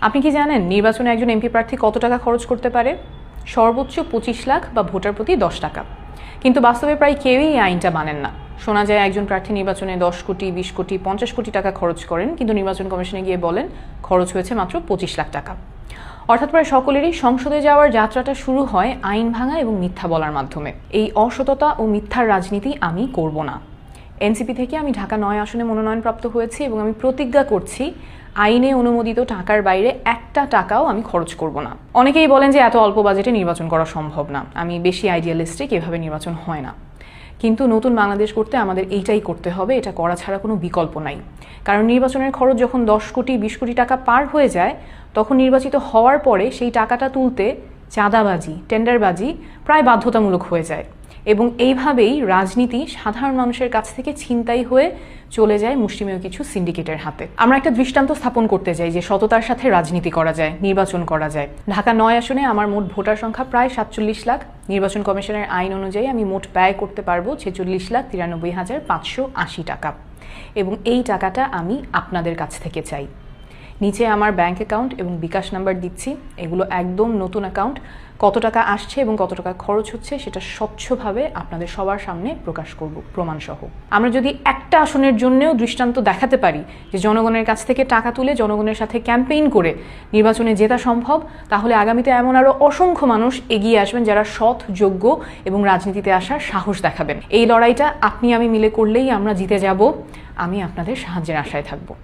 আপনি কি জানেন নির্বাচনে একজন এমপি প্রার্থী কত টাকা খরচ করতে পারে? সর্বোচ্চ 25 লাখ বা ভোটার প্রতি 10 টাকা। কিন্তু বাস্তবে প্রায় কেউই এই আইনটা মানেন না। শোনা যায় একজন প্রার্থী নির্বাচনে 10 কোটি, 20 কোটি, 50 কোটি টাকা খরচ করেন, কিন্তু নির্বাচন কমিশনে গিয়ে বলেন খরচ হয়েছে মাত্র 25 লাখ টাকা। অর্থাৎ প্রায় সকলেরই সংসদে যাওয়ার যাত্রাটা শুরু হয় আইন ভাঙা এবং মিথ্যা বলার মাধ্যমে। এই অসততা ও মিথ্যার রাজনীতি আমি করব না। এনসিপি থেকে আমি ঢাকা 9 আসনে মনোনয়নপ্রাপ্ত হয়েছি এবং আমি প্রতিজ্ঞা করছি আইনে অনুমোদিত টাকার বাইরে একটা টাকাও আমি খরচ করব না। অনেকেই বলেন যে এত অল্প বাজেটে নির্বাচন করা সম্ভব না, আমি বেশি আইডিয়ালিস্টিক, এভাবে নির্বাচন হয় না। কিন্তু নতুন বাংলাদেশ করতে আমাদের এইটাই করতে হবে, এটা করা ছাড়া কোনো বিকল্প নাই। কারণ নির্বাচনের খরচ যখন 10 কোটি 20 কোটি টাকা পার হয়ে যায়, তখন নির্বাচিত হওয়ার পরে সেই টাকাটা তুলতে চাঁদাবাজি, টেন্ডারবাজি প্রায় বাধ্যতামূলক হয়ে যায় এবং এইভাবেই রাজনীতি সাধারণ মানুষের কাছ থেকে ছিনতাই হয়ে চলে যায় মুষ্টিমেয় কিছু সিন্ডিকেটের হাতে। আমরা একটা দৃষ্টান্ত স্থাপন করতে চাই যে সততার সাথে রাজনীতি করা যায়, নির্বাচন করা যায়। ঢাকা 9 আসনে আমার মোট ভোটার সংখ্যা প্রায় 47 লাখ। নির্বাচন কমিশনের আইন অনুযায়ী আমি মোট ব্যয় করতে পারবো 46,93,580 টাকা এবং এই টাকাটা আমি আপনাদের কাছ থেকে চাই। নিচে আমার ব্যাংক অ্যাকাউন্ট এবং বিকাশ নাম্বার দিচ্ছি, এগুলো একদম নতুন অ্যাকাউন্ট। কত টাকা আসছে এবং কত টাকা খরচ হচ্ছে সেটা স্বচ্ছভাবে আপনাদের সবার সামনে প্রকাশ করব প্রমাণসহ। আমরা যদি একটা আসনের জন্যও দৃষ্টান্ত দেখাতে পারি যে জনগণের কাছ থেকে টাকা তুলে জনগণের সাথে ক্যাম্পেইন করে নির্বাচনে জেতা সম্ভব, তাহলে আগামীতে এমন আরও অসংখ্য মানুষ এগিয়ে আসবেন যারা সৎ, যোগ্য এবং রাজনীতিতে আসার সাহস দেখাবেন। এই লড়াইটা আপনি আমি মিলে করলেই আমরা জিতে যাব। আমি আপনাদের সাহায্যের আশায় থাকব।